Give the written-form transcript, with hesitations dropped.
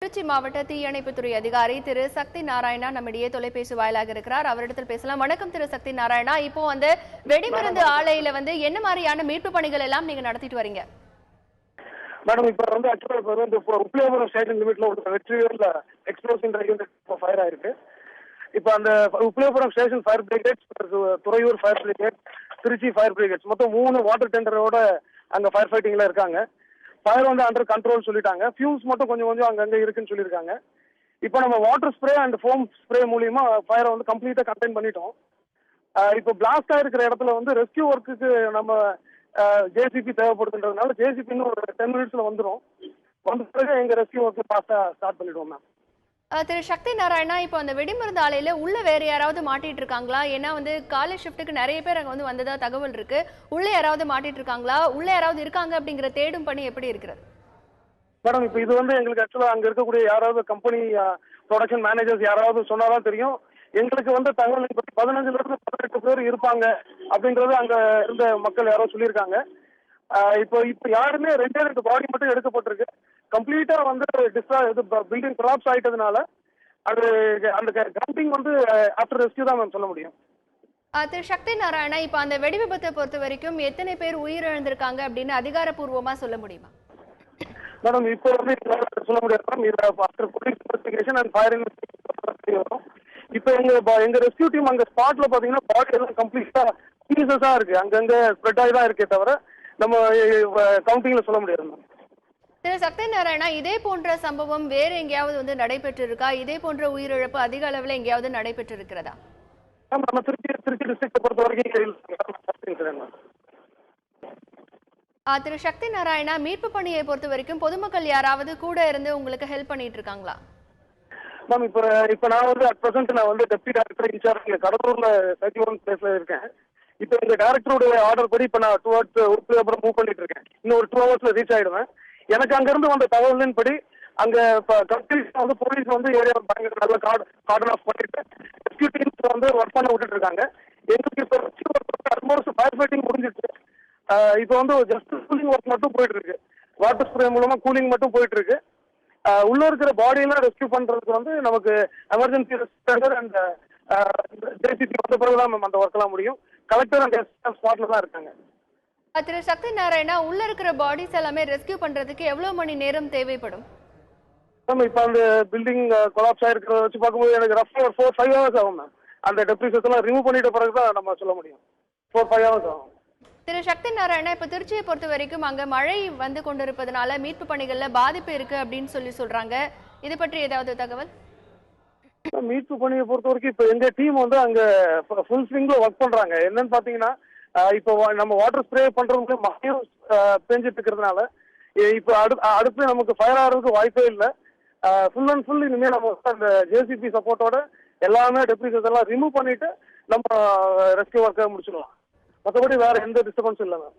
திருச்சி மாவட்ட தீயணைப்புத்துறை அதிகாரி திரு சக்தி நாராயணா நம்மிடையே தொலைபேசி வாயிலாக இருக்கிறார். அவரிடத்தில் பேசலாம். வணக்கம் திரு சக்தி நாராயணா. இப்போ அந்த வெடிமருந்து ஆலையில என்ன மாதிரியான மீட்பு பணிகள் எல்லாம் நீங்க நடத்திட்டு வரீங்க? மேடம், இப்ப ஆக்சுவலா உப்பிலியபுரம் ஸ்டேஷன் லிமிட்ல ஒரு வெற்றிவேல் எக்ஸ்ப்ளோசிவ் ஃபயர் ஆயிருக்கு. இப்ப அந்த Uppiliyapuram station fire brigade, Thuraiyur fire brigade, Tiruchi fire brigade மொத்தம் 3 வாட்டர் டெண்டரோட அங்க ஃபயர் ஃபைட்டிங்ல இருக்காங்க. ஃபயர் அண்டர் கண்ட்ரோல் சொல்லிட்டாங்க. ஃபியூம்ஸ் மட்டும் கொஞ்சம் கொஞ்சம் அங்கங்க இருக்குன்னு சொல்லியிருக்காங்க. இப்போ நம்ம water spray and foam spray மூலியமா ஃபயரை கம்ப்ளீட்டா கண்டெயின் பண்ணிட்டோம். இப்போ பிளாஸ்ட் ஆயிருக்கிற இடத்துல ரெஸ்கியூ ஒர்க்குக்கு நம்ம ஜேசிபி தேவைப்படுதுன்றதுனால ஜேசிபி இன்னும் ஒரு 10 மினிட்ஸ்ல வந்துடும். வந்த பிறகு எங்க ரெஸ்கியூ ஒர்க்கு ஃபாஸ்டா ஸ்டார்ட் பண்ணிடுவோம் மேம். திரு சக்தி நாராயணா, இப்போ அந்த வெடிமருந்து ஆலையில உள்ள வேற யாராவது மாட்டிட்டு இருக்காங்களா? ஏன்னா காலேஜ் ஷிஃப்ட்டுக்கு நிறைய பேர் அங்க வந்ததா தகவல் இருக்கு. உள்ள யாராவது மாட்டிட்டு இருக்காங்களா? உள்ள யாராவது இருக்காங்க அப்படிங்கிற தேடும் பணி எப்படி இருக்கிறது? மேடம், இப்போ இது எங்களுக்கு ஆக்சுவலா அங்க இருக்கக்கூடிய யாராவது கம்பெனி ப்ரொடக்ஷன் மேனேஜர்ஸ் யாராவது சொன்னாதான் தெரியும். எங்களுக்கு தகவல் 15ல இருந்து 18 பேர் இருப்பாங்க அப்படின்றது அங்க இருந்த மக்கள் யாரோ சொல்லியிருக்காங்க. இப்போ யாருமே 2 பாடி மட்டும் எடுக்கப்பட்டிருக்கு. கம்ப்ளீட்டா பில்டிங் கொலாப்ஸ் ஆயிட்டதுனால அது அந்த கவுண்டிங் ஆஃப்டர் ரெஸ்கியூ தான் மேம் சொல்ல முடியும். திரு சக்தி நாராயணா, இப்போ அந்த வெடி விபத்தை பொறுத்த வரைக்கும் எத்தனை பேர் உயிரிழந்திருக்காங்க அப்படின்னு அதிகாரப்பூர்வமா சொல்ல முடியுமா? மேடம், இப்போ சொல்ல முடியாது ma'am. After police investigation and fire investigation வரும். இப்போ எங்க ரெஸ்கியூ டீம் அங்க ஸ்பாட்ல பாத்தீங்கன்னா பாடி எல்லாம் கம்ப்ளீட்டா பீசஸா இருக்கு. அங்கங்க ஸ்ப்ரெட் ஆகி தான் இருக்கே தவிர நம்ம கவுண்டிங்ல சொல்ல முடியாது மேம். திரு சக்தி நாராயணா, இதே போன்ற சம்பவம் வேற எங்கேயாவது நடைபெற்று இருக்கா? இதே போன்ற உயிரிழப்பு அதிக அளவில் எங்கேயாவது நடைபெற்று இருக்கிறதா? நம்ம திருச்சி டிஸ்ட்ரிக்ட் பொறுத்த வரைக்கும். திரு சக்தி நாராயணா, மீட்பு பணியை பொறுத்த வரைக்கும் பொதுமக்கள் யாராவது கூட இருந்து உங்களுக்கு ஹெல்ப் பண்ணிட்டு இருக்காங்களா? மேம், இப்ப நான் அட் பிரசன்ட் நான் டெப்டி டைரக்டர் இன்சார்ஜ் கடலூர்ல 31 பிளேஸ்ல இருக்கேன். இப்போ எங்க டைரக்டருடைய ஆர்டர் படி இப்ப நான் டுவர்ட்ஸ் உப்பிலியபுரம் மூவ் பண்ணிட்டு இருக்கேன். இன்னும் ஒரு 2 ஹவர்ஸ்ல ரீச் ஆயிடுவேன். எனக்கு அங்க இருந்து வந்த தகவலின் படி அங்க போலீஸ் ஏரியா பயங்கர நல்ல கார்டன் ஆஃப் பண்ணிட்டு ரெஸ்கியூ டீம்ஸ் ஒர்க் பண்ண விட்டுட்டு இருக்காங்க. எங்களுக்கு இப்போ ஆல்மோஸ்ட் ஃபயர் ஃபைட்டிங் முடிஞ்சிட்டு இப்போ ஜஸ்ட் கூலிங் ஒர்க் மட்டும் போயிட்டு இருக்கு. வாட்டர் ஸ்ப்ரே மூலமா கூலிங் மட்டும் போயிட்டு இருக்கு. உள்ள இருக்கிற பாடியெல்லாம் ரெஸ்கியூ பண்றதுக்கு நமக்கு எமர்ஜென்சி ரெஸ்பாண்டர் அண்ட் ஜேசிபி வந்த பிறகுதான் மேம் அந்த ஒர்க் எல்லாம் முடியும். கலெக்டர் அண்ட் ஸ்பாட்ல தான் இருக்காங்க. திரு சக்தி நாராயணா, உள்ள இருக்கிற பாடிஸ் எல்லாமே ரெஸ்கியூ பண்றதுக்கு எவ்வளவு மணி நேரம் தேவைப்படும்? மேம், இப்போ அந்த பில்டிங் கொலாப்ஸ் ஆயிருக்கிறத வச்சு பார்க்கும்போது எனக்கு ரஃபா 4-5 ஹவர்ஸ் ஆகும் மேம். அந்த டெப்ரிஸ் எல்லாம் ரிமூவ் பண்ணிட்ட பிறகுதான் நம்ம சொல்ல முடியும். 4-5 ஹவர்ஸ் ஆகும். திரு சக்தி நாராயணா, இப்ப திருச்சியை பொறுத்த வரைக்கும் அங்க மழை கொண்டிருப்பதனால மீட்பு பணிகள்ல பாதிப்பு இருக்கு அப்படின்னு சொல்றாங்க. இது பற்றி ஏதாவது தகவல்? மீட்பு பணியை பொறுத்த வரைக்கும் இப்ப எங்க டீம் அங்க ஃபுல் ஸ்விங்ல ஒர்க் பண்றாங்க. என்னன்னு பாத்தீங்கன்னா இப்போ நம்ம வாட்டர் ஸ்ப்ரே பண்றவங்க மழையும் பெஞ்சிட்டு இருக்கிறதுனால இப்போ அடுத்து நமக்கு ஃபயர் ஆகிறதுக்கு வாய்ப்பே இல்லை. ஃபுல் அண்ட் ஃபுல் இனிமேல் நம்ம அந்த ஜேசிபி சப்போர்ட்டோட எல்லாமே டெப்ரிஸ் எல்லாம் ரிமூவ் பண்ணிட்டு நம்ம ரெஸ்கியூ ஒர்க்கை முடிச்சிடலாம். மற்றபடி வேற எந்த டிஸ்டர்பன்ஸும் இல்லை மேம்.